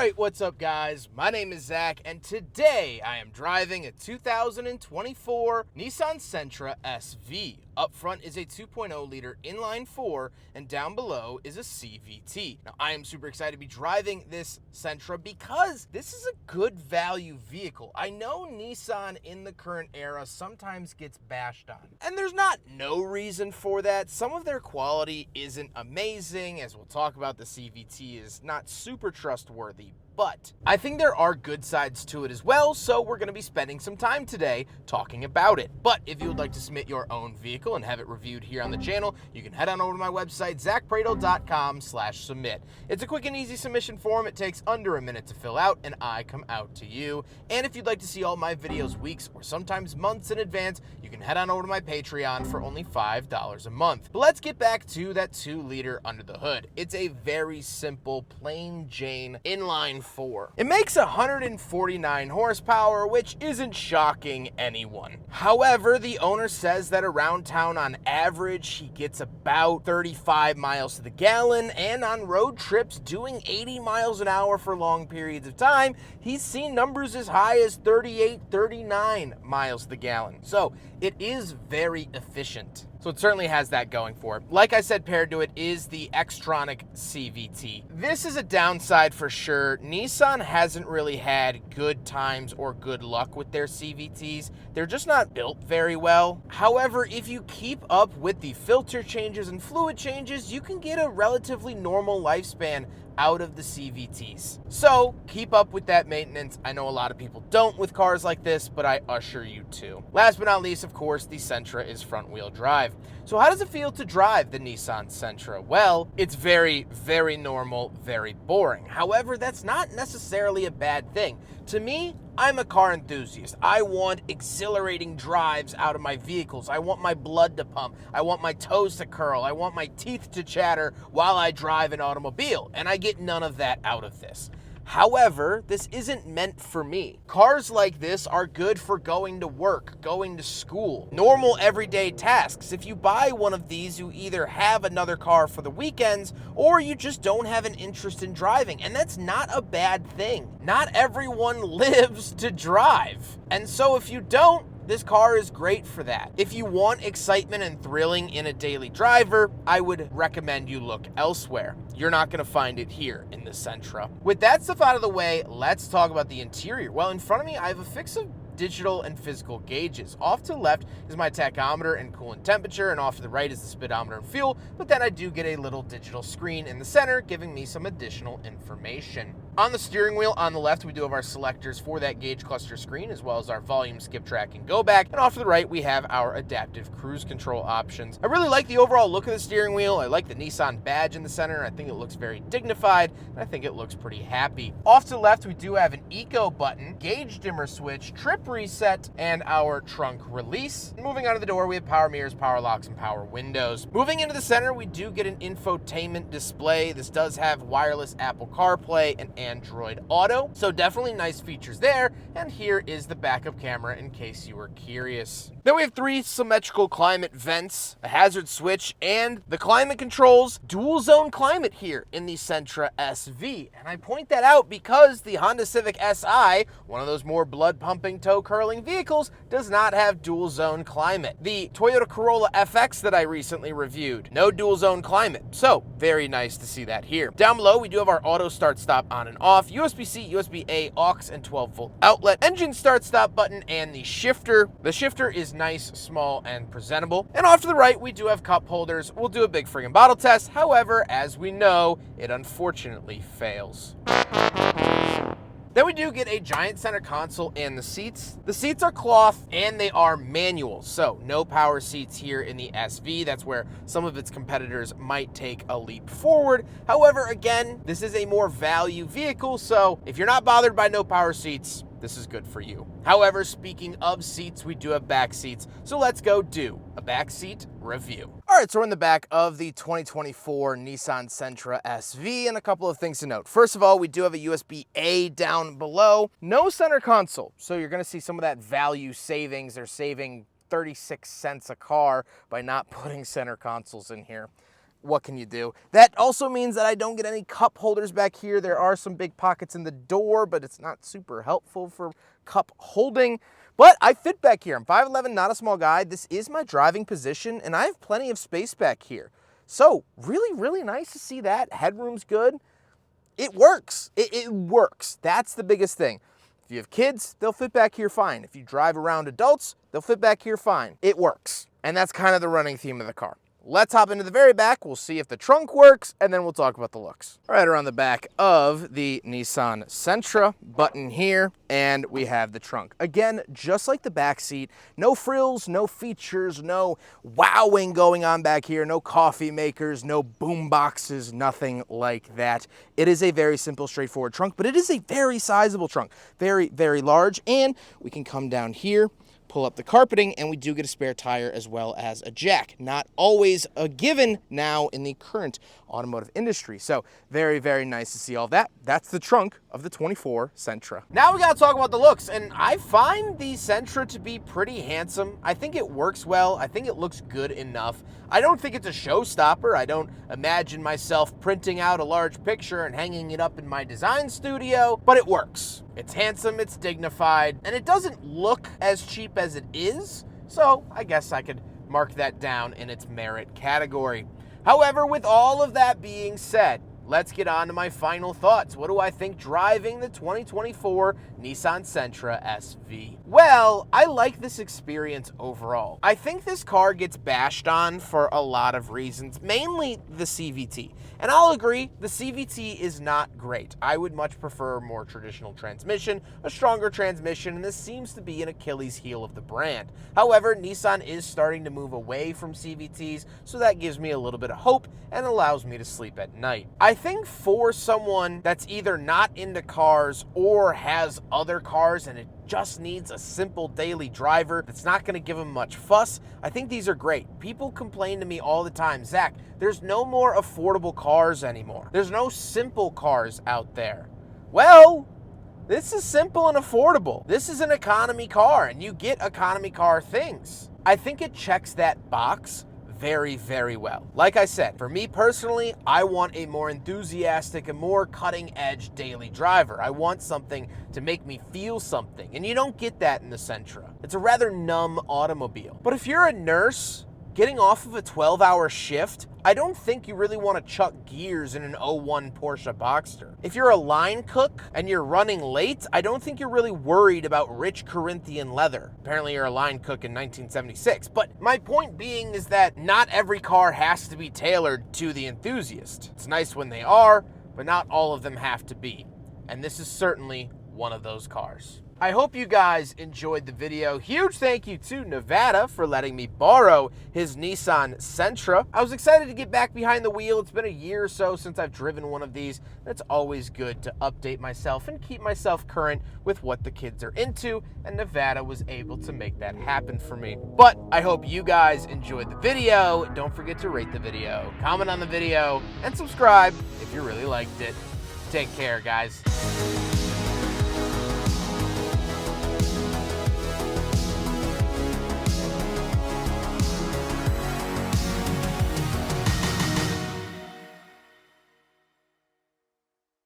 Alright, what's up guys? My name is Zach, and today I am driving a 2024 Nissan Sentra SV. Up front is a 2.0 liter inline 4, and down below is a CVT. Now I am super excited to be driving this Sentra because this is a good value vehicle. I know Nissan in the current era sometimes gets bashed on, and there's not no reason for that. Some of their quality isn't amazing, as we'll talk about. The CVT is not super trustworthy, but I think there are good sides to it as well, so we're going to be spending some time today talking about it. But if you would like to submit your own vehicle and have it reviewed here on the channel, you can head on over to my website, zackpradel.com/submit. It's a quick and easy submission form. It takes under a minute to fill out, and I come out to you. And if you'd like to see all my videos weeks or sometimes months in advance, you can head on over to my Patreon for only $5 a month. But let's get back to that 2-liter under the hood. It's a very simple, plain Jane inline 4. It makes 149 horsepower, which isn't shocking anyone. However, the owner says that around town on average, he gets about 35 miles to the gallon, and on road trips doing 80 miles an hour for long periods of time, he's seen numbers as high as 38, 39 miles to the gallon. So it is very efficient. So it certainly has that going for it. Like I said, paired to it is the Xtronic CVT. This is a downside for sure. Nissan hasn't really had good times or good luck with their CVTs. They're just not built very well. However, if you keep up with the filter changes and fluid changes, you can get a relatively normal lifespan out of the CVTs. So keep up with that maintenance. I know a lot of people don't with cars like this, but I assure you to. Last but not least, of course, the Sentra is front-wheel drive. So how does it feel to drive the Nissan Sentra? Well, it's very, very normal, very boring. However, that's not necessarily a bad thing. To me, I'm a car enthusiast. I want exhilarating drives out of my vehicles. I want my blood to pump. I want my toes to curl. I want my teeth to chatter while I drive an automobile. And I get none of that out of this. However, this isn't meant for me. Cars like this are good for going to work, going to school, normal everyday tasks. If you buy one of these, you either have another car for the weekends or you just don't have an interest in driving. And that's not a bad thing. Not everyone lives to drive. And so if you don't, this car is great for that. If you want excitement and thrilling in a daily driver, I would recommend you look elsewhere. You're not going to find it here in the Sentra. With that stuff out of the way, let's talk about the interior. Well, in front of me, I have a fix of digital and physical gauges. Off to the left is my tachometer and coolant temperature, and off to the right is the speedometer and fuel, but then I do get a little digital screen in the center giving me some additional information. On the steering wheel on the left, we do have our selectors for that gauge cluster screen, as well as our volume, skip track, and go back. And off to the right, we have our adaptive cruise control options. I really like the overall look of the steering wheel. I like the Nissan badge in the center. I think it looks very dignified, and I think it looks pretty happy. Off to the left, we do have an eco button, gauge dimmer switch, trip reset, and our trunk release. Moving out of the door, we have power mirrors, power locks, and power windows. Moving into the center, we do get an infotainment display. This does have wireless Apple CarPlay and Android Auto, so definitely nice features there. And here is the backup camera in case you were curious. Then we have 3 symmetrical climate vents, a hazard switch, and the climate controls dual zone climate here in the Sentra SV. And I point that out because the Honda Civic Si, one of those more blood pumping, toe curling vehicles, does not have dual zone climate. The Toyota Corolla FX that I recently reviewed, no dual zone climate. So very nice to see that here. Down below, we do have our auto start stop on and off, USB-C, USB-A, aux, and 12-volt outlet, engine start stop button, and the shifter. The shifter is nice, small, and presentable. And off to the right, we do have cup holders. We'll do a big friggin' bottle test. However, as we know, it unfortunately fails. Then we do get a giant center console and the seats. The seats are cloth and they are manual, so no power seats here in the SV. That's where some of its competitors might take a leap forward. However, again, this is a more value vehicle, so if you're not bothered by no power seats, this is good for you. However, speaking of seats, we do have back seats, so let's go do a back seat review. All right, so we're in the back of the 2024 Nissan Sentra SV, and a couple of things to note. First of all, we do have a USB-A down below. No center console, so you're gonna see some of that value savings. They're saving 36 cents a car by not putting center consoles in here. what can you do? That also means that I don't get any cup holders back here. There are some big pockets in the door, but it's not super helpful for cup holding. But I fit back here. I'm 5'11", not a small guy. This is my driving position, and I have plenty of space back here. So really, really nice to see that. Headroom's good. It works. It works. That's the biggest thing. If you have kids, they'll fit back here fine. If you drive around adults, they'll fit back here fine. It works. And that's kind of the running theme of the car. Let's hop into the very back. We'll see if the trunk works, and then we'll talk about the looks. Right around the back of the Nissan Sentra, button here, and we have the trunk. Again, just like the back seat, no frills, no features, no wowing going on back here, no coffee makers, no boom boxes, nothing like that. It is a very simple, straightforward trunk, but it is a very sizable trunk. Very, very large, and we can come down here, pull up the carpeting, and we do get a spare tire as well as a jack. Not always a given now in the current automotive industry. So very, very nice to see all that. That's the trunk of the 24 Sentra. Now we gotta talk about the looks, and I find the Sentra to be pretty handsome. I think it works well. I think it looks good enough. I don't think it's a showstopper. I don't imagine myself printing out a large picture and hanging it up in my design studio, but it works. It's handsome, it's dignified, and it doesn't look as cheap as it is, so I guess I could mark that down in its merit category. However, with all of that being said, let's get on to my final thoughts. What do I think driving the 2024 Nissan Sentra SV? Well, I like this experience overall. I think this car gets bashed on for a lot of reasons, mainly the CVT. And I'll agree, the CVT is not great. I would much prefer a more traditional transmission, a stronger transmission, and this seems to be an Achilles heel of the brand. However, Nissan is starting to move away from CVTs, so that gives me a little bit of hope and allows me to sleep at night. I think for someone that's either not into cars or has other cars and it just needs a simple daily driver that's not going to give them much fuss, I think these are great. People complain to me all the time, Zach, there's no more affordable cars anymore. There's no simple cars out there. Well, this is simple and affordable. This is an economy car, and you get economy car things. I think it checks that box very, very well. Like I said, for me personally, I want a more enthusiastic and more cutting-edge daily driver. I want something to make me feel something, and you don't get that in the Sentra. It's a rather numb automobile. But if you're a nurse getting off of a 12-hour shift, I don't think you really want to chuck gears in an '01 Porsche Boxster. If you're a line cook and you're running late, I don't think you're really worried about rich Corinthian leather. Apparently you're a line cook in 1976. But my point being is that not every car has to be tailored to the enthusiast. It's nice when they are, but not all of them have to be. And this is certainly one of those cars. I hope you guys enjoyed the video. Huge thank you to Nevada for letting me borrow his Nissan Sentra. I was excited to get back behind the wheel. It's been a year or so since I've driven one of these. It's always good to update myself and keep myself current with what the kids are into, and Nevada was able to make that happen for me. But I hope you guys enjoyed the video. Don't forget to rate the video, comment on the video, and subscribe if you really liked it. Take care, guys.